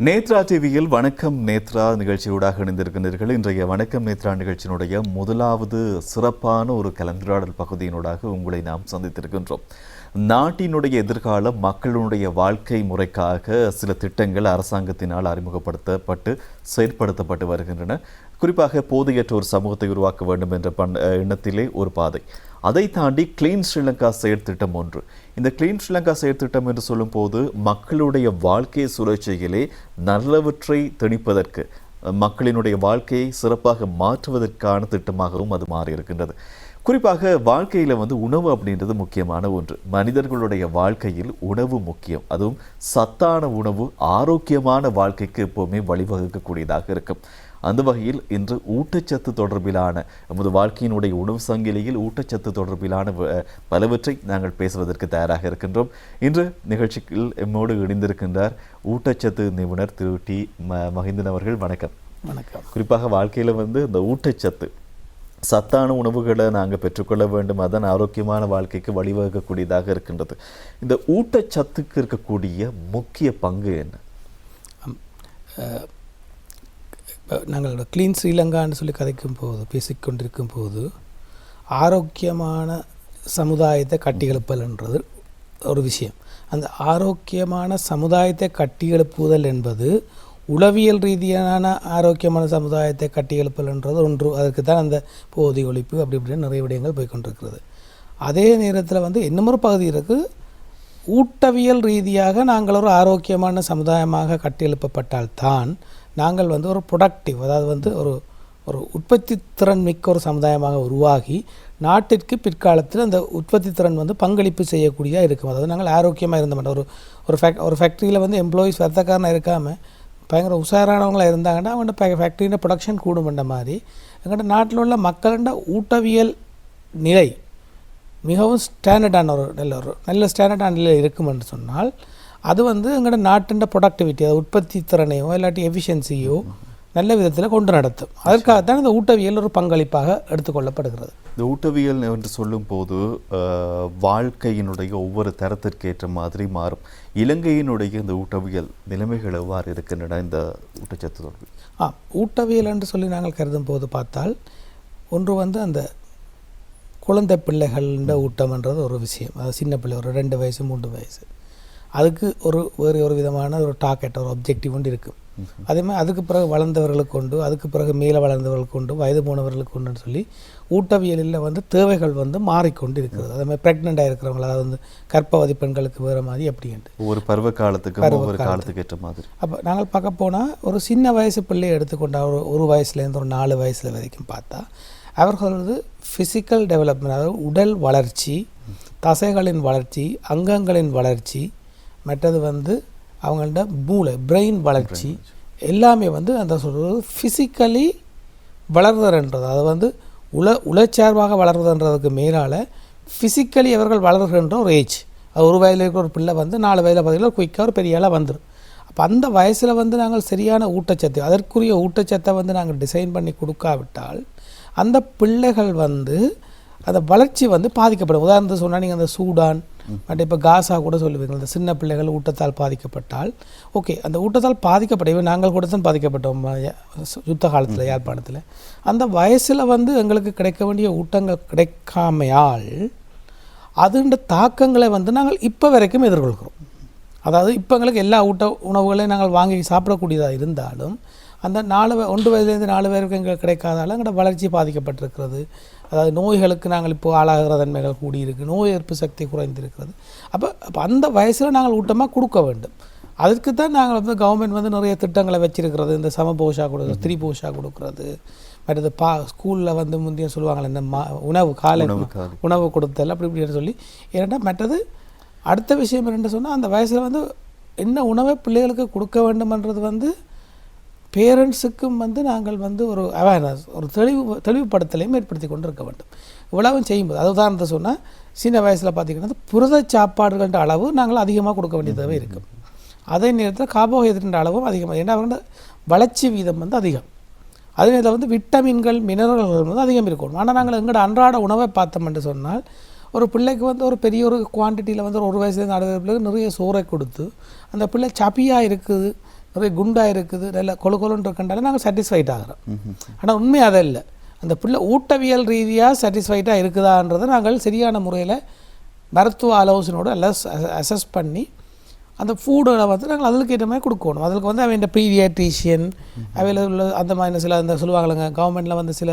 நேத்ரா டிவியில் வணக்கம் நேத்ரா நிகழ்ச்சியூடாக இணைந்திருக்கின்றீர்கள். இன்றைய வணக்கம் நேத்ரா நிகழ்ச்சியினுடைய முதலாவது சிறப்பான ஒரு கலந்துரையாடல் பகுதியினூடாக உங்களை நாம் சந்தித்திருக்கின்றோம். நாட்டினுடைய எதிர்காலம் மக்களுடைய வாழ்க்கை முறைக்காக சில திட்டங்கள் அரசாங்கத்தினால் அறிமுகப்படுத்தப்பட்டு செயற்படுத்தப்பட்டு வருகின்றன. குறிப்பாக போதையற்ற ஒரு சமூகத்தை உருவாக்க வேண்டும் என்ற எண்ணத்திலே ஒரு பாதை. அதை தாண்டி கிளீன் ஸ்ரீலங்கா செயற்திட்டம் ஒன்று. இந்த கிளீன் ஸ்ரீலங்கா செயற்திட்டம் என்று சொல்லும் போது மக்களுடைய வாழ்க்கை சுழற்சியிலே நல்லவற்றை திணிப்பதற்கு, மக்களினுடைய வாழ்க்கையை சிறப்பாக மாற்றுவதற்கான திட்டமாகவும் அது மாறி இருக்கின்றது. குறிப்பாக வாழ்க்கையில் உணவு அப்படின்றது முக்கியமான ஒன்று. மனிதர்களுடைய வாழ்க்கையில் உணவு முக்கியம். அதுவும் சத்தான உணவு ஆரோக்கியமான வாழ்க்கைக்கு எப்போவுமே வழிவகுக்கக்கூடியதாக இருக்கும். அந்த வகையில் இன்று ஊட்டச்சத்து தொடர்பிலான நமது வாழ்க்கையினுடைய உணவு சங்கிலியில் ஊட்டச்சத்து தொடர்பிலான பலவற்றை நாங்கள் பேசுவதற்கு தயாராக இருக்கின்றோம். இன்று நிகழ்ச்சியில் எம்மோடு இணைந்திருக்கின்றார் ஊட்டச்சத்து நிபுணர் திரு டி மஹிந்தன் அவர்கள். வணக்கம். வணக்கம். குறிப்பாக வாழ்க்கையில் இந்த ஊட்டச்சத்து சத்தான உணவுகளை நாங்கள் பெற்றுக்கொள்ள வேண்டும், அதன் ஆரோக்கியமான வாழ்க்கைக்கு வழிவகுக்கக்கூடியதாக இருக்கின்றது. இந்த ஊட்டச்சத்துக்கு இருக்கக்கூடிய முக்கிய பங்கு என்ன? நாங்கள் கிளீன் ஸ்ரீலங்கான்னு சொல்லி பேசிக்கொண்டிருக்கும் போது ஆரோக்கியமான சமுதாயத்தை கட்டியெழுப்பல்ன்றது ஒரு விஷயம். அந்த ஆரோக்கியமான சமுதாயத்தை கட்டியெழுப்புதல் என்பது உளவியல் ரீதியான ஆரோக்கியமான சமுதாயத்தை கட்டியெழுப்பல்ன்றது ஒன்று. அதுக்கு தான் அந்த போதை ஒழிப்பு அப்படி இப்படின்னு நிறைய விடயங்கள் போய்கொண்டிருக்கிறது. அதே நேரத்தில் இன்னமொரு பகுதி இருக்குது. ஊட்டவியல் ரீதியாக நாங்கள் ஒரு ஆரோக்கியமான சமுதாயமாக கட்டியெழுப்பப்பட்டால்தான் நாங்கள் ஒரு ப்ரொடக்டிவ், அதாவது ஒரு உற்பத்தி திறன் மிக்க ஒரு சமுதாயமாக உருவாகி நாட்டிற்கு பிற்காலத்தில் அந்த உற்பத்தி திறன் பங்களிப்பு செய்யக்கூடியதாக இருக்கும். அதாவது நாங்கள் ஆரோக்கியமாக இருந்த மாட்டோம். ஒரு ஃபேக்ட்ரியில் எம்ப்ளாயீஸ் வர்த்தக்காரனாக இருக்காமல் பயங்கர உஷாரானவங்களாக இருந்தாங்கன்னா அவங்கள்ட்ட ஃபேக்ட்ரியின் ப்ரொடக்ஷன் கூடுமென்ற மாதிரி எங்கள்கிட்ட நாட்டில் உள்ள மக்கள்கிட்ட ஊட்டவியல் நிலை மிகவும் ஸ்டாண்டர்டான நல்ல ஸ்டாண்டர்டான நிலையில் இருக்குமென்று சொன்னால் அது எங்களோட நாட்டின் ப்ரொடக்டிவிட்டி, அது உற்பத்தி திறனையோ இல்லாட்டி எஃபிஷியன்சியோ நல்ல விதத்தில் கொண்டு நடத்தும். அதற்காகத்தான் இந்த ஊட்டவியல் ஒரு பங்களிப்பாக எடுத்துக்கொள்ளப்படுகிறது. இந்த ஊட்டவியல் என்று சொல்லும் போது வாழ்க்கையினுடைய ஒவ்வொரு தரத்திற்கேற்ற மாதிரி மாறும். இலங்கையினுடைய இந்த ஊட்டவியல் நிலைமைகள் எவ்வாறு இருக்கின்றன இந்த ஊட்டச்சத்து தொடர்பு? ஊட்டவியல் என்று சொல்லி நாங்கள் கருதும் போது பார்த்தால் ஒன்று அந்த குழந்தை பிள்ளைகள ஊட்டம்ன்றது ஒரு விஷயம். அது சின்ன பிள்ளை ஒரு 2 வயசு 3 வயசு, அதுக்கு வேறு ஒரு விதமான ஒரு டார்கெட், ஒரு ஒப்ஜெக்டிவ் ஒன்று இருக்கும். அதே மாதிரி அதுக்கு பிறகு வளர்ந்தவர்களுக்கு உண்டு, அதுக்கு பிறகு மேலே வளர்ந்தவர்களுக்கு உண்டு, வயது போனவர்களுக்கு உண்டுன்னு சொல்லி ஊட்டவியலில் தேவைகள் மாறிக்கொண்டு இருக்கிறது. அதே மாதிரி ப்ரெக்னெண்ட்டாக இருக்கிறவங்கள, அதாவது கர்ப்பவதி பெண்களுக்கு வேறு மாதிரி அப்படின்ட்டு ஒவ்வொரு பருவ காலத்துக்கு ஏற்ற மாதிரி. அப்போ நாங்கள் பார்க்க போனால் ஒரு சின்ன வயசு பிள்ளையை எடுத்துக்கொண்டா ஒரு வயசுலேருந்து ஒரு 4 வயசில் வரைக்கும் பார்த்தா அவர்களது ஃபிசிக்கல் டெவலப்மெண்ட், அதாவது உடல் வளர்ச்சி, தசைகளின் வளர்ச்சி, அங்கங்களின் வளர்ச்சி, மற்றது அவங்கள்ட்ட மூளை பிரெயின் வளர்ச்சி எல்லாமே அந்த சொல்கிறது ஃபிசிக்கலி வளர்றதுன்றது. அது உளச்சார்பாக வளர்றதுன்றதுக்கு மேலால் ஃபிசிக்கலி அவர்கள் வளர்கின்ற ஒரு ஏஜ். அது 1 வயதில் இருக்கிற ஒரு பிள்ளை 4 வயதில் பார்த்தீங்கன்னா குயிக்காக ஒரு பெரிய ஆளாக வந்துடும். அப்போ அந்த வயசில் நாங்கள் சரியான ஊட்டச்சத்து, அதற்குரிய ஊட்டச்சத்தை நாங்கள் டிசைன் பண்ணி கொடுக்காவிட்டால் அந்த பிள்ளைகள் அந்த வளர்ச்சி பாதிக்கப்படும். உதாரணத்துக்கு சொன்னால் நீங்கள் அந்த சூடான் பட் இப்போ காசா கூட சொல்லுவீங்க, அந்த சின்ன பிள்ளைகள் ஊட்டத்தால் பாதிக்கப்பட்டால் ஓகே, அந்த ஊட்டத்தால் பாதிக்கப்படவே நாங்கள் கூட தான் பாதிக்கப்பட்டோம் யுத்த காலத்தில் யாழ்ப்பாணத்தில். அந்த வயசில் எங்களுக்கு கிடைக்க வேண்டிய ஊட்டங்கள் கிடைக்காமையால் அதுன்ற தாக்கங்களை நாங்கள் இப்போ வரைக்கும் எதிர்கொள்கிறோம். அதாவது இப்போ எங்களுக்கு எல்லா உணவுகளையும் நாங்கள் வாங்கி சாப்பிடக்கூடியதாக இருந்தாலும் அந்த 1 வயதுலேருந்து 4 வயதுக்கு எங்களுக்கு கிடைக்காதால எங்களோட வளர்ச்சி பாதிக்கப்பட்டிருக்கிறது. அதாவது நோய்களுக்கு நாங்கள் இப்போது ஆளாகிற தன்மைகள் கூடியிருக்கு, நோய் எதிர்ப்பு சக்தி குறைந்திருக்கிறது. அப்போ அந்த வயசில் நாங்கள் ஊட்டமாக கொடுக்க வேண்டும். அதுக்கு தான் நாங்கள் கவர்மெண்ட் நிறைய திட்டங்களை வச்சிருக்கிறது. இந்த சமபோஷா கொடுக்குறது, 3 போஷா கொடுக்குறது, மற்றது ஸ்கூலில் முந்தைய சொல்லுவாங்களே இந்த உணவு காலை உணவு கொடுத்தல் அப்படி இப்படின்னு சொல்லி. ஏன்னா மற்றது அடுத்த விஷயம் என்னென்னு சொன்னால் அந்த வயசில் என்ன உணவை பிள்ளைகளுக்கு கொடுக்க வேண்டும்ன்றது பேரண்ட்ஸுக்கும் நாங்கள் ஒரு அவேர்னஸ், ஒரு தெளிவுபடுத்தலையும் ஏற்படுத்தி கொண்டு இருக்க வேண்டும். இவ்வளவும் செய்யும்போது அது உதாரணத்தை சொன்னால் சின்ன வயசில் பார்த்திங்கன்னா புரத சாப்பாடுகின்ற அளவு நாங்கள் அதிகமாக கொடுக்க வேண்டியதாகவே இருக்கும். அதே நேரத்தில் கார்போஹைட்ரேட் அளவும் அதிகமாக, ஏன்னா அவங்களோட வளர்ச்சி வீதம் அதிகம். அதே நேரத்தில் விட்டமின்கள் மினரல்கள் அதிகம் இருக்கணும். ஆனால் நாங்கள் எங்களோட அன்றாட உணவை பார்த்தோம்னு சொன்னால் ஒரு பிள்ளைக்கு ஒரு பெரிய ஒரு குவான்டிட்டியில் ஒரு 1 வயசுலேருந்து 4 வயசு பிள்ளைக்கு நிறைய சோறை கொடுத்து அந்த பிள்ளை சப்பியாக இருக்குது, நிறைய குண்டாக இருக்குது நல்ல கொழுன்னு இருக்கண்டாலும் நாங்கள் சாட்டிஸ்ஃபைட் ஆகிறோம். ஆனால் உண்மை அதை இல்லை. அந்த பிள்ளை ஊட்டவியல் ரீதியாக சாட்டிஸ்ஃபைடாக இருக்குதான்றதை நாங்கள் சரியான முறையில் மருத்துவ ஆலோசனையோடு எல்லாம் அசஸ் பண்ணி அந்த ஃபூடோட வந்து நாங்கள் அதுக்கு ஏற்ற மாதிரி கொடுக்கணும். அதுக்கு வந்து அவன் பீடியாட்ரிஷியன் அவையில் அந்த மாதிரி சில அந்த சொல்லுவாங்களேங்க கவர்மெண்ட்டில் வந்து சில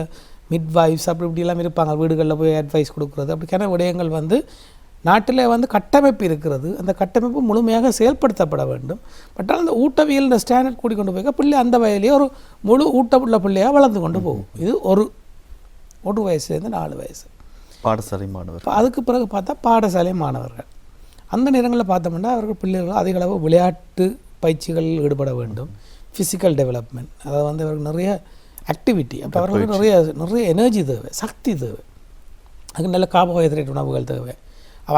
மிட்வைஃப்ஸ் அப்படி இப்படிலாம் இருப்பாங்க, வீடுகளில் போய் அட்வைஸ் கொடுக்குறது அப்படிக்கான விடயங்கள் வந்து நாட்டில் வந்து கட்டமைப்பு இருக்கிறது. அந்த கட்டமைப்பு முழுமையாக செயல்படுத்தப்பட வேண்டும். பட் அந்த ஊட்டவியல் இந்த ஸ்டாண்டர்ட் கூடி கொண்டு போய் பிள்ளை அந்த வயதிலேயே ஒரு முழு ஊட்டமுள்ள பிள்ளையாக வளர்ந்து கொண்டு போகும். இது ஒரு வயசுலேருந்து 4 வயசு பாடசாலை மாணவர்கள். அதுக்கு பிறகு பார்த்தா பாடசாலை மாணவர்கள் அந்த நேரங்களில் பார்த்தோம்னா அவர்கள் பிள்ளைகள் அதிக அளவு விளையாட்டு பயிற்சிகளில் ஈடுபட வேண்டும். ஃபிசிக்கல் டெவலப்மெண்ட், அதாவது வந்து அவர்கள் நிறைய ஆக்டிவிட்டி, அப்போ அவர்களுக்கு நிறைய எனர்ஜி தேவை, சக்தி தேவை, அதுக்கு நல்ல கார்போஹைட்ரேட் உணவுகள் தேவை.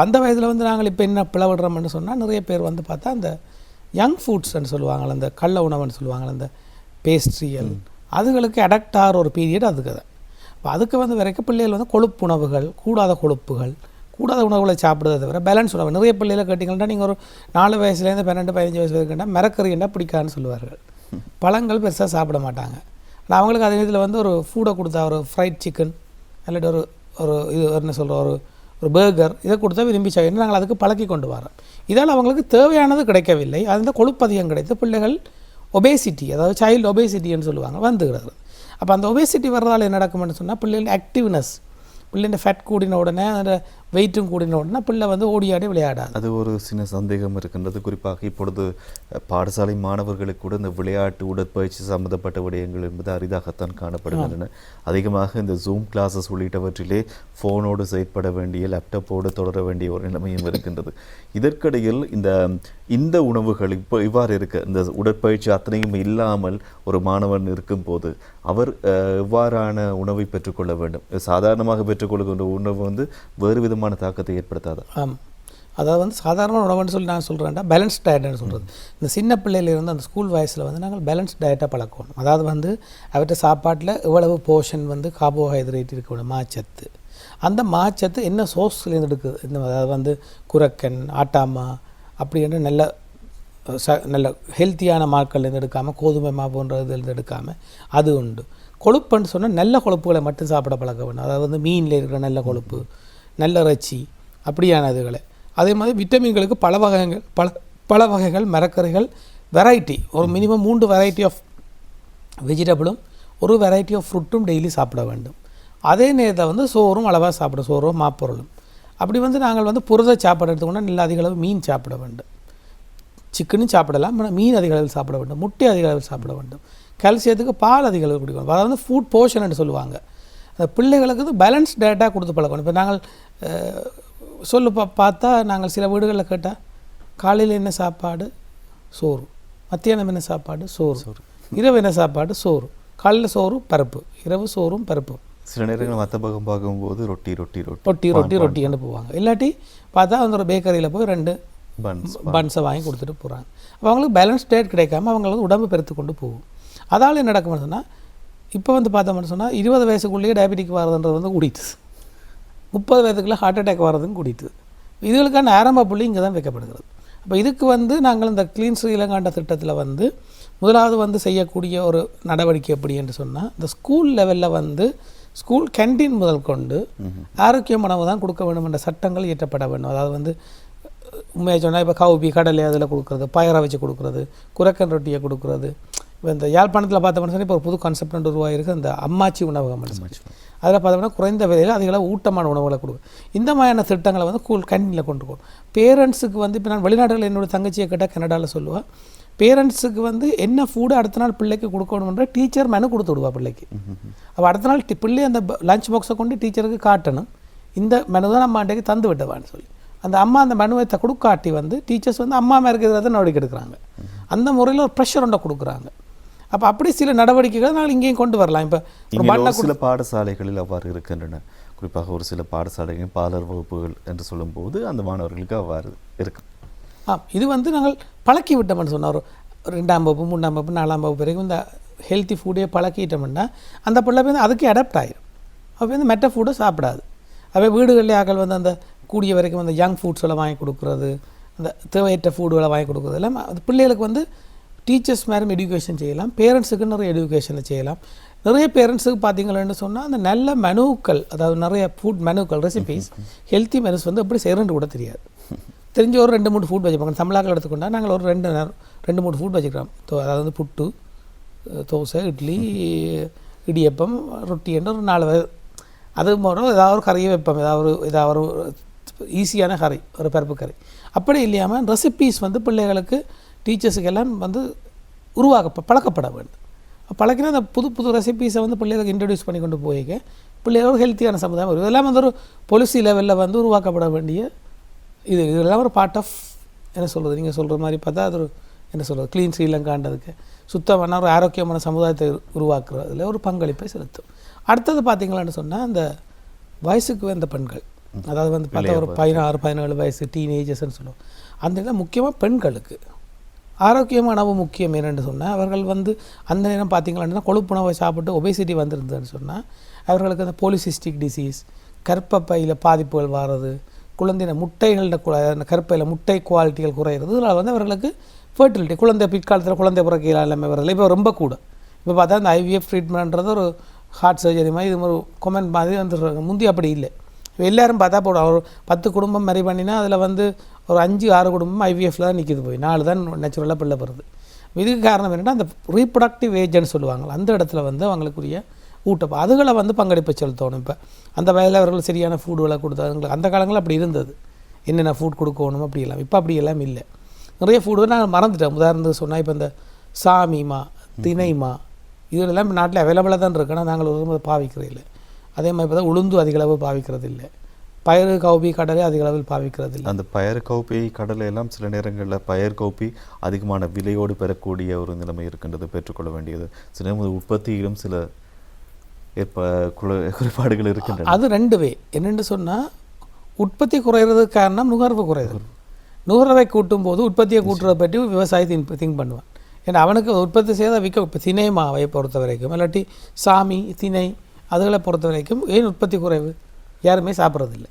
அந்த வயதில் வந்து நாங்கள் இப்போ என்ன பிளவிடுறோம்னு சொன்னால் நிறைய பேர் வந்து பார்த்தா அந்த யங் ஃபுட்ஸ்ன்னு சொல்லுவாங்களே, அந்த கள்ள உணவுன்னு சொல்லுவாங்களே, அந்த பேஸ்ட்ரியல் அதுகளுக்கு அடாக்ட் ஆகிற ஒரு பீரியட் அதுக்கு தான். இப்போ அதுக்கு வந்து வரைக்கும் பிள்ளைகள் வந்து கொழுப்பு உணவுகள், கூடாத கொழுப்புகள், கூடாத உணவுகளை சாப்பிடுறத தவிர பேலன்ஸ் உணவு. நிறைய பிள்ளைகளை கேட்டிங்கன்னா நீங்கள் ஒரு 4 வயசுலேருந்து 12-15 வயசு வரைக்கும் கேட்டால் மிரக்கறின்னா பிடிக்காதுன்னு சொல்லுவார்கள். பழங்கள் பெருசாக சாப்பிட மாட்டாங்க. ஆனால் அவங்களுக்கு அதே இதில் வந்து ஒரு ஃபூடை கொடுத்தா, ஒரு ஃப்ரைட் சிக்கன் இல்லாட்டி ஒரு இது என்ன சொல்கிற ஒரு பர்கர் இதை கொடுத்தா விரும்பி சாப்பிட்டு நாங்கள் அதுக்கு பழக்கி கொண்டு வரோம். இதால் அவங்களுக்கு தேவையானது கிடைக்கவில்லை. அந்த கொழுப்பு அதிகம் கிடைத்து பிள்ளைகள் ஒபேசிட்டி, அதாவது சைல்டு ஒபேசிட்டின்னு சொல்லுவாங்க, வந்துகிறது. அப்போ அந்த ஒபேசிட்டி வர்றதால் என்ன நடக்கும்னு சொன்னால் பிள்ளைகள் ஆக்டிவ்னஸ், பிள்ளைங்க ஃபேட் கூடின உடனே அந்த வெயிட்டும் கூடின உடனே பிள்ளை வந்து ஓடியாடி விளையாடாது. அது ஒரு சின்ன சந்தேகம் இருக்கின்றது. குறிப்பாக இப்பொழுது பாடசாலை மாணவர்களுக்கு கூட இந்த விளையாட்டு உடற்பயிற்சி சம்பந்தப்பட்ட விடயங்கள் என்பது அரிதாகத்தான் காணப்படுகின்றன. அதிகமாக இந்த ஜூம் கிளாஸஸ் உள்ளிட்டவற்றிலே ஃபோனோடு செயற்பட வேண்டிய, லேப்டாப்போடு தொடர வேண்டிய ஒரு நிலைமையும் இருக்கின்றது. இதற்கிடையில் இந்த உணவுகள் இப்போ இவ்வாறு இருக்க, இந்த உடற்பயிற்சி அத்தனையும் இல்லாமல் ஒரு மாணவன் இருக்கும்போது அவர் எவ்வாறான உணவை பெற்றுக்கொள்ள வேண்டும்? சாதாரணமாக பெற்றுக்கொள்கின்ற உணவு வந்து வேறு விதமான தாக்கத்தை ஏற்படுத்தாது. அதாவது வந்து சாதாரண உணவுன்னு சொல்லி நான் சொல்கிறேன்டா பேலன்ஸ் டயட்னு சொல்கிறது. இந்த சின்ன பிள்ளையிலேருந்து அந்த ஸ்கூல் வயசில் வந்து நாங்கள் பேலன்ஸ் டயட்டாக பழக்கணும். அதாவது வந்து அவர்கிட்ட சாப்பாட்டில் எவ்வளவு போர்ஷன் வந்து கார்போஹைட்ரேட் இருக்கணும், மாச்சத்து, அந்த மாச்சத்து என்ன சோர்ஸ்லேருந்து எடுக்குது, அதாவது வந்து குரக்கன், ஆட்டாமா அப்படின்னு நல்ல ஹெல்த்தியான மாக்கள்லேருந்து எடுக்காமல், கோதுமை மா போன்ற இதுலேருந்து எடுக்காமல் அது உண்டு. கொழுப்புன்னு சொன்னால் நல்ல கொழுப்புகளை மட்டும் சாப்பிட பழக்க வேணும். அதாவது வந்து மீனில் இருக்கிற நல்ல கொழுப்பு, நல்ல இறைச்சி அப்படியான இதுகளை. அதே மாதிரி விட்டமின்களுக்கு பல வகைகள் மரக்கறிகள், வெரைட்டி, ஒரு மினிமம் 3 வெரைட்டி ஆஃப் வெஜிடபிளும் 1 வெரைட்டி ஆஃப் ஃப்ரூட்டும் டெய்லி சாப்பிட வேண்டும். அதே நேரத்தில் வந்து சோறும் அளவாக சாப்பிட, சோறும் மாப்பொருளும். அப்படி வந்து நாங்கள் வந்து புரத சாப்பாடு எடுத்துக்கொண்டா நல்ல அதிக அளவு மீன் சாப்பிட வேண்டும். சிக்கனும் சாப்பிடலாம், ஆனால் மீன் அதிக அளவில் சாப்பிட வேண்டும், முட்டை அதிக அளவில் சாப்பிட வேண்டும். கால்சியத்துக்கு பால் அதிக அளவு குடிக்கணும். அதாவது வந்து ஃபுட் போர்ஷன் சொல்லுவாங்க. அந்த பிள்ளைகளுக்கு வந்து பேலன்ஸ் டயட்டாக கொடுத்து பழக்கணும். இப்போ நாங்கள் பார்த்தா நாங்கள் சில வீடுகளில் கேட்டால் காலையில் என்ன சாப்பாடு, சோறு, மத்தியானம் என்ன சாப்பாடு, சோறு, இரவு என்ன சாப்பாடு, சோறு, காலையில் சோறு பருப்பு, இரவு சோறும் பருப்பும். சில நேரங்கள் மற்ற பக்கம் பார்க்கும்போது ரொட்டின்னு போவாங்க. இல்லாட்டி பார்த்தா அந்த ஒரு பேக்கரியில் போய் 2 பன்ஸை வாங்கி கொடுத்துட்டு போகிறாங்க. அப்போ அவங்களுக்கு பேலன்ஸ் டயட் கிடைக்காம அவங்களுக்கு உடம்பு பெருத்து கொண்டு போகும். அதால் என்ன நடக்கும்னு சொன்னால் இப்போ வந்து பார்த்தோம்னு சொன்னால் 20 வயசுக்குள்ளேயே டயபெட்டிக் வரதுன்றது வந்து கூடிட்டு, 30 வயதுக்குள்ளே ஹார்ட் அட்டாக் வரதுன்னு கூடிட்டு. இதுகளுக்கான ஆரம்ப புள்ளி இங்கே தான் வைக்கப்படுகிறது. அப்போ இதுக்கு வந்து நாங்கள் இந்த க்ளீன் ஸ்ரீலங்காண்ட திட்டத்தில் வந்து முதலாவது வந்து செய்யக்கூடிய ஒரு நடவடிக்கை எப்படி என்று சொன்னால், இந்த ஸ்கூல் லெவலில் வந்து ஸ்கூல் கேன்டீன் முதல் கொண்டு ஆரோக்கிய உணவு தான் கொடுக்க வேண்டும் என்ற சட்டங்கள் இயற்றப்பட வேண்டும். அதாவது வந்து உண்மையாக சொன்னால் இப்போ கவுபி கடலை அதில் கொடுக்குறது, பயரை வச்சு கொடுக்குறது, குரக்கன் ரொட்டியை கொடுக்குறது. இப்போ இந்த யாழ்ப்பாணத்தில் பார்த்தோம்னா சொன்னால் இப்போ ஒரு புது கான்செப்ட் ஒன்று உருவாகிருக்கு, இந்த அம்மாச்சி உணவகம். அதில் பார்த்தோம்னா குறைந்த விலையில் அதிகளவு ஊட்டமான உணவுகளை கொடுக்கும். இந்த மாதிரியான திட்டங்களை வந்து ஸ்கூல் கேன்டீனில் கொண்டு போகணும். பேரண்ட்ஸுக்கு வந்து இப்போ நான் வெளிநாடுகளில் என்னோடய தங்கச்சியை கேட்டால் கனடாவில் சொல்லுவாள், பேரண்ட்ஸுக்கு வந்து என்ன ஃபுட்டு அடுத்த நாள் பிள்ளைக்கு கொடுக்கணுன்ற டீச்சர் மெனு கொடுத்து விடுவா பிள்ளைக்கு. அப்போ அடுத்த நாள் பிள்ளை அந்த லஞ்ச் பாக்ஸை கொண்டு டீச்சருக்கு காட்டணும், இந்த மெனு தான் நம்ம அன்றைக்கு தந்து விட்டவான்னு சொல்லி. அந்த அம்மா அந்த மெனுவை கொடுக்காட்டி வந்து டீச்சர்ஸ் வந்து அம்மா மேலே இருக்கிறத நடவடிக்கை எடுக்கிறாங்க. அந்த முறையில் ஒரு ப்ரெஷர் ஒன்றை கொடுக்குறாங்க. அப்போ அப்படி சில நடவடிக்கைகளை நாங்கள் இங்கேயும் கொண்டு வரலாம். இப்போ சில பாடசாலைகளில் அவ்வாறு இருக்கின்றன. குறிப்பாக ஒரு சில பாடசாலைகள் பாலர் வகுப்புகள் என்று சொல்லும்போது அந்த மாணவர்களுக்கு அவ்வாறு இருக்கும். இது வந்து நாங்கள் பழக்கி விட்டோம்னு சொன்னார். 2ஆம் வகுப்பு 3ஆம் வகுப்பு 4ஆம் வகுப்பு வரைக்கும் இந்த ஹெல்த்தி ஃபுட்டே பழக்கிட்டோம்னா அந்த பிள்ளை வந்து அதுக்கு அடாப்ட் ஆகிடும். அப்போ வந்து மெட்ட ஃபுட்டை சாப்பிடாது. அப்போ வீடுகளிலே ஆக்கள் வந்து அந்த கூடிய வரைக்கும் அந்த யங் ஃபுட்ஸ்களை வாங்கி கொடுக்குறது, அந்த தேவையற்ற ஃபுட்டுகளை வாங்கி கொடுக்குறது எல்லாம் அந்த பிள்ளைகளுக்கு வந்து டீச்சர்ஸ் மேலும் எடுகேஷன் செய்யலாம், பேரண்ட்ஸுக்கு நிறைய எடுகேஷனை செய்யலாம். நிறைய பேரண்ட்ஸுக்கு பார்த்தீங்களேன்னு சொன்னால் அந்த நல்ல மெனுக்கள், அதாவது நிறைய ஃபுட் மெனுக்கள், ரெசிபீஸ், ஹெல்த்தி மெனுஸ் வந்து எப்படி செய்கிறேன்னு கூட தெரியாது. தெரிஞ்ச ஒரு 2-3 ஃபுட் வச்சுப்பாங்க. தமிழாக்கள் எடுத்துக்கொண்டா நாங்கள் ஒரு 2-3 ஃபுட் வச்சுக்கிறோம். அதாவது வந்து புட்டு, தோசை, இட்லி, இடியப்பம், ரொட்டி என்று ஒரு 4 அது மூலம் ஏதாவது ஒரு கறியை வைப்போம். ஏதாவது ஒரு ஈஸியான கறி, ஒரு பருப்பு கறி. அப்படி இல்லாமல் ரெசிபீஸ் வந்து பிள்ளைகளுக்கு டீச்சர்ஸுக்கெல்லாம் வந்து பழக்கப்பட வேண்டும். பழக்கினா அந்த புது ரெசிபீஸை வந்து பிள்ளைகளுக்கு இன்ட்ரடியூஸ் பண்ணி கொண்டு போய்க்க பிள்ளைகள் ஒரு ஹெல்த்தியான சமுதாயம் வரும். இதெல்லாம் வந்து ஒரு பாலிசி லெவலில் வந்து உருவாக்கப்பட வேண்டிய இதெல்லாம் ஒரு பார்ட் ஆஃப் என்ன சொல்கிறது, நீங்கள் சொல்கிற மாதிரி பார்த்தா அது ஒரு என்ன சொல்கிறது, க்ளீன் ஸ்ரீலங்கான்றதுக்கு சுத்தமான ஒரு ஆரோக்கியமான சமுதாயத்தை உருவாக்குறதுல ஒரு பங்களிப்பை செலுத்தும். அடுத்தது பார்த்தீங்களான்னு சொன்னால் அந்த வயசுக்கு வந்த பெண்கள், அதாவது வந்து பார்த்தா ஒரு 16-17 வயசு டீனேஜர்ஸ்ன்னு சொல்லுவோம். அந்த இதில் முக்கியமாக பெண்களுக்கு ஆரோக்கியமான உணவு முக்கியம். என்னென்னு சொன்னால் அவர்கள் வந்து அந்த நேரம் பார்த்தீங்களான்னா கொழுப்புணவை சாப்பிட்டு ஒபேசிட்டி வந்துருந்ததுன்னு சொன்னால் அவர்களுக்கு அந்த போலிசிஸ்டிக் டிசீஸ், கர்ப்பப்பையில் பாதிப்புகள் வர்றது, குழந்தைய முட்டைகளோட கருப்பையில் முட்டை குவாலிட்டிகள் குறையிறது, இதனால் வந்து அவர்களுக்கு ஃபர்டிலிட்டி, குழந்தை பிற்காலத்தில் குழந்தை பிறக்கையில் எல்லாமே வரதில்லை. இப்போ ரொம்ப கூட இப்போ பார்த்தா இந்த IVF ட்ரீட்மெண்ட்ன்றது ஒரு ஹார்ட் சர்ஜரி மாதிரி, இது ஒரு கொமெண்ட் மாதிரி வந்துடுறாங்க. முந்தி அப்படி இல்லை. இப்போ எல்லோரும் பார்த்தா போடும், ஒரு 10 குடும்பம் மாதிரி பண்ணினா அதில் வந்து ஒரு 5-6 குடும்பம் IVFல தான் நிற்கிது, போய் 4 தான் நேச்சுரலாக பிள்ளை பெறுது. இதுக்கு காரணம் என்னென்னா அந்த ரீப்ரொடக்டிவ் ஏஜ்னு சொல்லுவாங்க, அந்த இடத்துல வந்து அவங்களுக்குரிய ஊட்டப்போ அதுகளை வந்து பங்களிப்பை செலுத்தணும். இப்போ அந்த வயதில் அவர்கள் சரியான ஃபுட்டுகளை கொடுத்தாங்க. அந்த காலங்களில் அப்படி இருந்தது, என்னென்ன ஃபுட் கொடுக்கணும் அப்படி எல்லாம். இப்போ அப்படி எல்லாம் இல்லை. நிறைய ஃபுட்டு நான் மறந்துட்டேன். உதாரணத்துக்கு சொன்னால் இப்போ இந்த சாமிமா, திணைமா இதெல்லாம் இப்போ நாட்டில் அவைலபிளாக தான் இருக்குன்னா நாங்கள் ஒரு பாவிக்கிறது இல்லை. அதே மாதிரி இப்போ தான் உளுந்து அதிக அளவு பாவிக்கிறது இல்லை, பயறு கௌபி கடலை அதிக அளவில் பாவிக்கிறது இல்லை. அந்த பயறு கௌபி கடலை எல்லாம் சில நேரங்களில் பயறு கௌபி அதிகமான விலையோடு பெறக்கூடிய ஒரு நிலைமை இருக்கின்றது, பெற்றுக்கொள்ள வேண்டியது. சில நேரம் உற்பத்தியிலும் சில குறைபாடுகள் இருக்கின்றன. அது 2 வே. என்னென்னு சொன்னால் உற்பத்தி குறைகிறதுக்கு காரணம் நுகர்வு குறைகிறது. நுகர்வை கூட்டும் போது உற்பத்தியை கூட்டுறதை பற்றி விவசாயத்தை திங்க் பண்ணுவான். ஏன்னா அவனுக்கு உற்பத்தி செய்த விற்க. இப்போ திணை மாவை பொறுத்த வரைக்கும், இல்லாட்டி சாமி திணை அதுகளை பொறுத்த வரைக்கும் ஏன் உற்பத்தி குறைவு, யாருமே சாப்பிட்றதில்லை.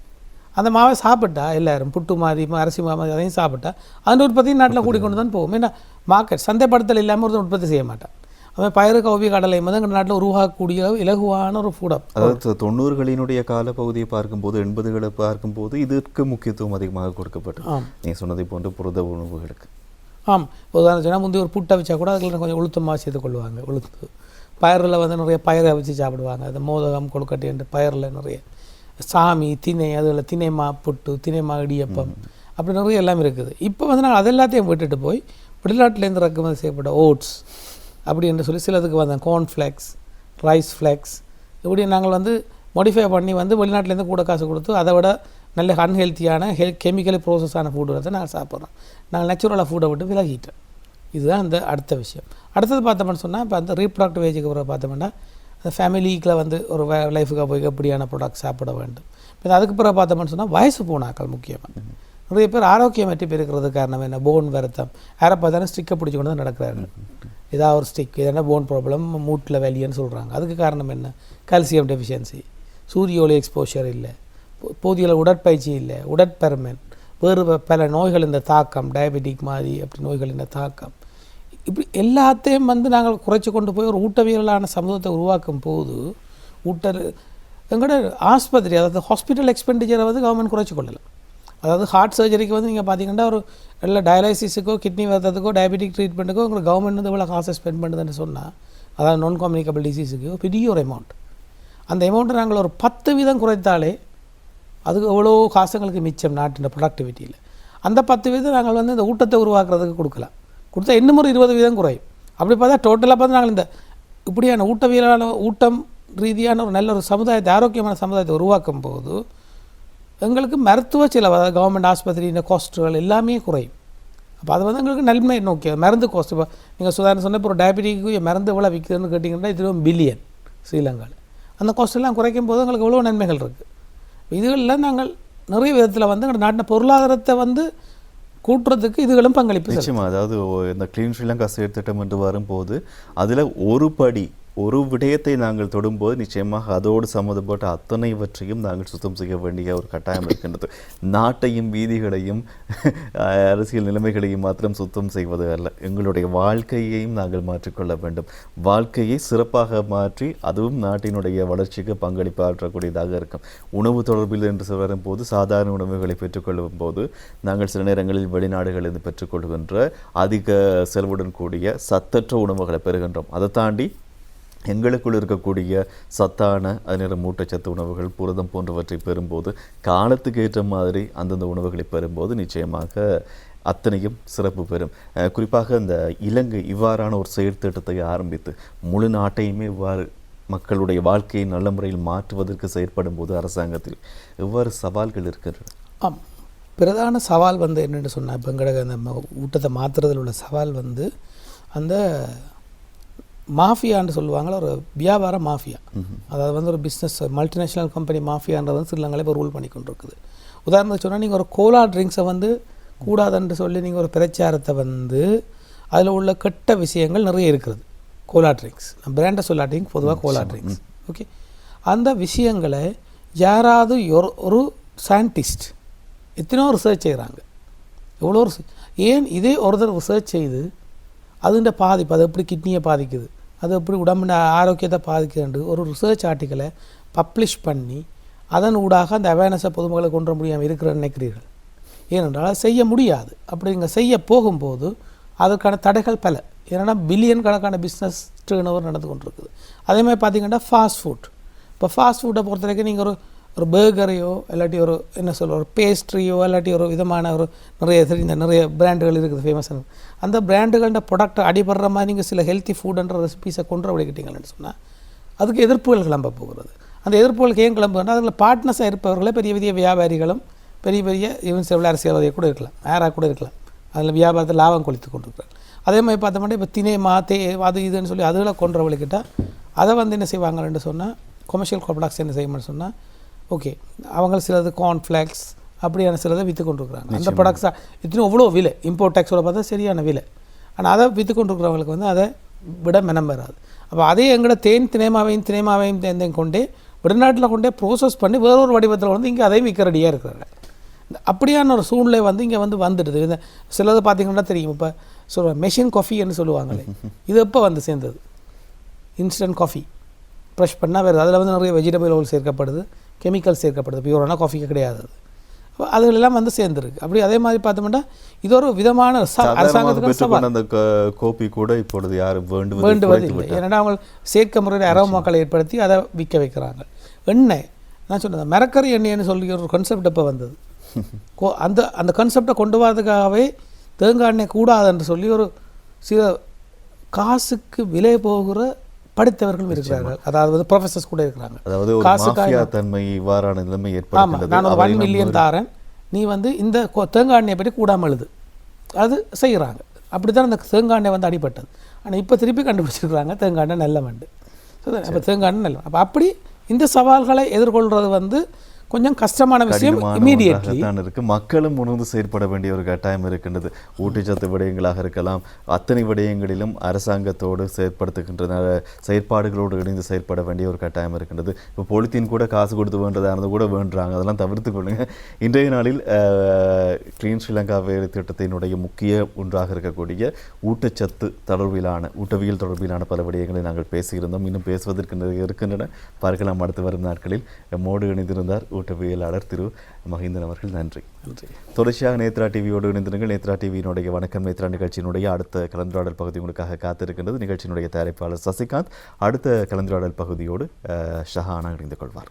அந்த மாவை சாப்பிட்டா எல்லோரும் புட்டு மாதிரி அரிசி மாவு அதையும் சாப்பிட்டா அந்த உற்பத்தியும் நாட்டில் கூடிக்கொண்டு தான் போகும். ஏன்னா மார்க்கெட் சந்தைப்படுத்தல் இல்லாமல் ஒருத்தர் உற்பத்தி செய்ய மாட்டான். அவன் பயறு கௌபி கடலை வந்து எங்கள் நாட்டில் உருவாக்கக்கூடிய இலகுவான ஒரு ஃபுட். அதாவது 90களினுடைய காலப்பகுதியை பார்க்கும்போது 80களை பார்க்கும்போது இதற்கு முக்கியத்துவம் அதிகமாக கொடுக்கப்பட்டு நீங்கள் சொன்னதை போன்று புரத உணவுகளுக்கு. உதாரணம் சொன்னால் முந்தைய ஒரு புட்டை வச்சா கூட அதில் கொஞ்சம் உளுத்தமாக சேர்த்து கொள்வாங்க. உளுத்து பயிரில் வந்து நிறைய பயிரை வச்சு சாப்பிடுவாங்க. அந்த மோதகம் கொழுக்கட்டை என்று பயிரில் நிறைய சாமி திணை, அதில் திணைமா புட்டு, திணைமா இடியப்பம் அப்படி நிறைய எல்லாம் இருக்குது. இப்போ வந்து நாங்கள் அதெல்லாத்தையும் விட்டுட்டு போய் வெளிநாட்டிலேருந்து இறக்குமதி செய்யப்பட்ட ஓட்ஸ் அப்படி என்று சொல்லி சிலதுக்கு வந்தேன் கார்ன்ஃப்ளேக்ஸ், ரைஸ் ஃப்ளேக்ஸ் இப்படி நாங்கள் வந்து மோடிஃபை பண்ணி வந்து வெளிநாட்டிலேருந்து கூட காசு கொடுத்து அதை விட நல்ல அன்ஹெல்த்தியான கெமிக்கலி ப்ரோசஸான ஃபுட்டு வந்து நாங்கள் சாப்பிட்றோம். நாங்கள் நேச்சுரலாக ஃபுட்டை விட்டு விலகிட்டோம். இதுதான் அந்த அடுத்த விஷயம். அடுத்தது பார்த்தோம்னு சொன்னால் இப்போ அந்த ரீப்ரொடக்டிவ் ஏஜுக்கு அப்புறம் பார்த்தோம்னா அந்த ஃபேமிலிக்கில் வந்து ஒரு லைஃபுக்காக போய் எப்படியான ப்ராடக்ட் சாப்பிட வேண்டும். இப்போ அதுக்கு பிறகு பார்த்தோம்னு சொன்னால் வயசு போனாக்கள் முக்கியமாக நிறைய பேர் ஆரோக்கியமற்றி இருக்கிறது காரணம் என்ன, போன் வருத்தம். யாரை பார்த்தாலும் ஸ்டிக்கை பிடிச்சி கொண்டு தான் நடக்கிறாரு. ஏதாவது ஒரு ஸ்டிக், எதனா போன் ப்ராப்ளம், மூட்டில் வலின்னு சொல்கிறாங்க. அதுக்கு காரணம் என்ன, கால்சியம் டெஃபிஷியன்சி, சூரிய ஒளி எக்ஸ்போஷர் இல்லை, போதிய உடற்பயிற்சி இல்லை, உடற்பெருமன், வேறு பல நோய்கள் இந்த தாக்கம், டயபெட்டிக் மாதிரி அப்படி நோய்கள் இந்த தாக்கம், இப்படி எல்லாத்தையும் வந்து நாங்கள் குறைச்சி கொண்டு போய் ஒரு ஊட்டவியலான சமூகத்தை உருவாக்கும் போது எங்களோட ஆஸ்பத்திரி, அதாவது ஹாஸ்பிட்டல் எக்ஸ்பெண்டிச்சரை வந்து கவர்மெண்ட் குறைச்சி கொள்ளலாம். அதாவது ஹார்ட் சர்ஜரிக்கு வந்து நீங்கள் பார்த்தீங்கன்னா ஒரு நல்ல டயாலிசிஸுக்கோ கிட்னி வருத்தத்துக்கோ டயபெட்டிக் ட்ரீட்மெண்ட்டுக்கோ உங்களுக்கு கவர்மெண்ட் வந்து இவ்வளோ காசை ஸ்பெண்ட் பண்ணுதுன்னு சொன்னால், அதாவது நான் கம்யூனிகபிள் டிசீஸுக்கு பெரிய ஒரு அமௌண்ட். அந்த அமௌண்ட்டை நாங்கள் ஒரு 10% குறைத்தாலே அதுக்கு எவ்வளோ காசுங்களுக்கு மிச்சம் நாட்டின் ப்ரொடக்டிவிட்டியில். அந்த 10% நாங்கள் வந்து இந்த ஊட்டத்தை உருவாக்குறதுக்கு கொடுத்தா இன்னும் ஒரு 20% குறையும். அப்படி பார்த்தா டோட்டலாக பார்த்து நாங்கள் இந்த இப்படியான ஊட்டவியலான ஊட்டம் ரீதியான ஒரு நல்ல ஒரு சமுதாயத்தை, ஆரோக்கியமான சமுதாயத்தை உருவாக்கும் போது எங்களுக்கு மருத்துவ செலவு, அதாவது கவர்மெண்ட் ஆஸ்பத்திரியின் காஸ்ட்டுகள் எல்லாமே குறையும். அப்போ அது வந்து எங்களுக்கு நன்மை நோக்கி மருந்து காஸ்ட். இப்போ நீங்கள் சுதாரணம் சொன்ன இப்போ ஒரு டயபெட்டிக்கு மருந்து எவ்வளோ விற்குதுன்னு கேட்டிங்கன்னா இது பில்லியன் ஸ்ரீலங்காவில். அந்த காஸ்ட்டெல்லாம் குறைக்கும் போது எங்களுக்கு எவ்வளோ நன்மைகள் இருக்குது. இதுகளில் நாங்கள் நிறைய விதத்தில் வந்து எங்கள் நாட்டின் பொருளாதாரத்தை வந்து கூட்டுறதுக்கு இதுகளும் பங்களிப்பு. நிச்சயமாக. அதாவது இந்த க்ளீன் ஸ்ரீலங்கா செயற்திட்டம் என்று வரும்போது அதில் ஒரு படி ஒரு விடயத்தை நாங்கள் தொடும்போது நிச்சயமாக அதோடு சம்மந்தப்பட்ட அத்தனைவற்றையும் நாங்கள் சுத்தம் செய்ய வேண்டிய ஒரு கட்டாயம் இருக்கின்றது. நாட்டையும் வீதிகளையும் அரசியல் நிலைமைகளையும் மாத்திரம் சுத்தம் செய்வது அல்ல, எங்களுடைய வாழ்க்கையையும் நாங்கள் மாற்றிக்கொள்ள வேண்டும். வாழ்க்கையை சிறப்பாக மாற்றி அதுவும் நாட்டினுடைய வளர்ச்சிக்கு பங்களிப்பு ஆற்றக்கூடியதாக இருக்கும். உணவு தொடர்பில் என்று வரும்போது சாதாரண உணவுகளை பெற்றுக்கொள்ளும் போது நாங்கள் சில நேரங்களில் வெளிநாடுகளிலிருந்து பெற்றுக்கொள்கின்ற அதிக செலவுடன் கூடிய சத்தற்ற உணவுகளை பெறுகின்றோம். அதை தாண்டி எங்களுக்குள் இருக்கக்கூடிய சத்தான அதே ஊட்டச்சத்து உணவுகள், புரதம் போன்றவற்றை பெறும்போது காலத்துக்கு ஏற்ற மாதிரி அந்தந்த உணவுகளை பெறும்போது நிச்சயமாக அத்தனையும் சிறப்பு பெறும். குறிப்பாக இந்த இலங்கை இவ்வாறான ஒரு செயற்திட்டத்தை ஆரம்பித்து முழு நாட்டையுமே இவ்வாறு மக்களுடைய வாழ்க்கையை நல்ல முறையில் மாற்றுவதற்கு செயற்படும் போது அரசாங்கத்தில் எவ்வாறு சவால்கள் இருக்கின்றன? ஆம், பிரதான சவால் வந்து என்னென்னு சொன்னால், இப்போ எங்களுக்கு அந்த ஊட்டத்தை மாற்றுறதில் உள்ள சவால் வந்து அந்த மாஃபியான்னு சொல்லுவாங்கள, ஒரு வியாபார மாஃபியா. அதாவது வந்து ஒரு பிஸ்னஸ் மல்டிநேஷ்னல் கம்பெனி மாஃபியான்றது வந்து ஸ்ரீலங்காவில் இப்போ ரூல் பண்ணி கொண்டு இருக்குது. உதாரணத்துக்கு சொன்னால், நீங்கள் ஒரு கோலா ட்ரிங்க்ஸை வந்து கூடாதுன்னு சொல்லி நீங்கள் ஒரு பிரச்சாரத்தை வந்து அதில் உள்ள கெட்ட விஷயங்கள் நிறைய இருக்கிறது. கோலா ட்ரிங்க்ஸ், நான் பிராண்டை சொல்லாட்டிங்க, பொதுவாக கோலா ட்ரிங்க்ஸ், ஓகே. அந்த விஷயங்களை யாராவது ஒரு சயின்டிஸ்ட் எத்தனையோ ரிசர்ச் செய்கிறாங்க, எவ்வளோ ஏன் இதே ஒருத்தர் ரிசர்ச் செய்து அதுண்ட பாதிப்பு, அது எப்படி கிட்னியை பாதிக்குது, அது எப்படி உடம்புன ஆரோக்கியத்தை பாதிக்குதுன்னு ஒரு ரிசர்ச் ஆர்டிக்கலை பப்ளிஷ் பண்ணி அதன் ஊடாக அந்த அவேர்னஸை பொதுமக்களை கொண்டு வர முடியாமல் இருக்கிறன்னு நினைக்கிறீர்கள். ஏனென்றால் அது செய்ய முடியாது. அப்படி இங்கே செய்ய போகும்போது அதற்கான தடைகள் பல. ஏன்னா பில்லியன் கணக்கான பிஸ்னஸ் டர்ன் ஓவர் நடந்து கொண்டு இருக்குது. அதே மாதிரி பார்த்திங்கன்னா ஃபாஸ்ட் ஃபுட். இப்போ ஃபாஸ்ட் ஃபுட்டை பொறுத்த வரைக்கும் நீங்கள் ஒரு பர்கரையோ இல்லாட்டி ஒரு என்ன சொல்ல ஒரு பேஸ்ட்ரியோ இல்லாட்டி ஒரு விதமான ஒரு நிறைய பிராண்டுகள் இருக்குது ஃபேமஸான. அந்த பிராண்டுகளோட ப்ராடக்ட்டை அடிபடுற மாதிரி நீங்கள் சில ஹெல்த்தி ஃபுட்டுன்ற ரெசிபீஸை கொண்டு விடுக்கிட்டீங்கன்னு சொன்னால் அதுக்கு எதிர்ப்புகள் கிளம்ப போகிறது. அந்த எதிர்ப்புகளுக்கு ஏன் கிளம்புன்னா, அதில் பார்ட்னர்ஸாக இருப்பவர்களே பெரிய பெரிய வியாபாரிகளும் பெரிய ஈவன் சில அரசியல்வாதியை கூட இருக்கலாம், யாராக கூட இருக்கலாம். அதில் வியாபாரத்தை லாபம் கொளித்து கொண்டிருக்கிறார். அதே மாதிரி பார்த்தோம்னா இப்போ திணை அது இதுன்னு சொல்லி அதுகளை கொன்றவழிக்கிட்டால் அதை வந்து என்ன செய்வாங்கன்னு சொன்னால், கொமர்ஷியல் ப்ராடக்ட்ஸ் என்ன செய்யணும்னு சொன்னால், ஓகே அவங்க சிலது கார்ன்ஃப்ளேக்ஸ் அப்படியான சிலதை விற்று கொண்டிருக்கிறாங்க. அந்த ப்ராடக்ட்ஸாக இத்தனை எவ்வளோ விலை, இம்போர்ட் டேக்ஸோட பார்த்தா சரியான விலை. ஆனால் அதை விற்று கொண்டிருக்கிறவங்களுக்கு வந்து அதை விட மெனம் வராது. அப்போ அதே எங்களோட தினைமாவையும் தேர்ந்தையும் கொண்டே வெளிநாட்டில் கொண்டே ப்ரோசஸ் பண்ணி வேறொரு வடிவத்தில் வந்து இங்கே அதையும் விற்க ரெடியாக இருக்கிறாங்க. அப்படியான ஒரு சூழ்நிலை வந்து இங்கே வந்துடுது. இந்த சிலது பார்த்திங்கன்னா தெரியும், இப்போ மெஷின் காஃபின்னு சொல்லுவாங்களே, இது எப்போ வந்து சேர்ந்தது? இன்ஸ்டன்ட் காஃபி ப்ரெஷ் பண்ணால் வேறு அதில் வந்து நிறைய வெஜிடபிள் ஆயில் சேர்க்கப்படுது, கெமிக்கல் சேர்க்கப்படுது, பியூரான காஃபிக்கு கிடையாது. அதுகளெல்லாம் வந்து சேர்ந்துருக்கு. அப்படி அதே மாதிரி பார்த்தோம்னா இது ஒரு விதமான அரசாங்கத்துக்கு அந்த கோப்பி கூட இப்பொழுது யாரும் வேண்டுவதில்லை. ஏன்னா அவங்க சேர்க்க முறையில் அரோமாக்களை ஏற்படுத்தி அதை விற்க வைக்கிறாங்க. எண்ணெய், நான் சொன்னேன் மரக்கறி எண்ணெய்னு சொல்லி ஒரு கான்செப்ட் இப்போ வந்தது. அந்த கான்செப்டை கொண்டு வரதுக்காகவே தேங்காய் எண்ணெய் கூடாதுன்னு சொல்லி ஒரு சில காசுக்கு விலை போகிற படித்தவர்களும் இருக்கிறார்கள். அதாவது ப்ரொஃபஸர்ஸ் கூட இருக்கிறாங்க. அதாவது மாஃபியா தன்மை இவ்வாறான நிலைமை ஏற்படுகிறது. நான் ஒரு 1 மில்லியன் தாரேன், நீ வந்து இந்த தேங்காய் எண்ணெயை பற்றி கூடாமல் எழுது, அது செய்கிறாங்க. அப்படி தான் அந்த தேங்காய் எண்ணெய் வந்து அடிபட்டது. ஆனால் இப்போ திருப்பி கண்டுபிடிச்சிருக்கிறாங்க தேங்காய் எண்ணெய் நல்ல மண்டு. அப்போ தேங்காய் எண்ணெய் நல்ல. அப்போ அப்படி இந்த சவால்களை எதிர்கொள்கிறது வந்து கொஞ்சம் கஷ்டமான விஷயம். இமீடியட்லி தான் இருக்குது. மக்களும் உணர்ந்து செயற்பட வேண்டிய ஒரு கட்டாயம் இருக்கின்றது. ஊட்டச்சத்து விடயங்களாக இருக்கலாம், அத்தனை விடயங்களிலும் அரசாங்கத்தோடு செயற்பாடுகளோடு இணைந்து செயற்பட வேண்டிய ஒரு கட்டாயம் இருக்கின்றது. இப்போ பொலித்தீன் கூட காசு கொடுத்து வேண்டதானது கூட வேண்டுறாங்க, அதெல்லாம் தவிர்த்து கொள்ளுங்க. இன்றைய நாளில் கிளீன் ஸ்ரீலங்கா வேலை திட்டத்தினுடைய முக்கிய ஒன்றாக இருக்கக்கூடிய ஊட்டச்சத்து தொடர்பிலான ஊட்டவியல் தொடர்பிலான பல விடயங்களை நாங்கள் பேசியிருந்தோம். இன்னும் பேசுவதற்கு இருக்கின்றன, பார்க்கலாம் அடுத்து வரும் நாட்களில். மோடு இணைந்திருந்தார் ஊட்டவியலாளர் திரு மஹிந்தன் அவர்கள். நன்றி. தொடர்ச்சியாக நேத்ரா டிவியோடு இணைந்திருங்கள். நேத்ரா டிவியினுடைய வணக்கம் நேத்ரா நிகழ்ச்சியினுடைய அடுத்த கலந்துரையாடல் பகுதி உங்களுக்காக காத்திருக்கின்றது. நிகழ்ச்சியினுடைய தயாரிப்பாளர் சசிகாந்த் அடுத்த கலந்துரையாடல் பகுதியோடு ஷஹானா இணைந்து கொள்வார்.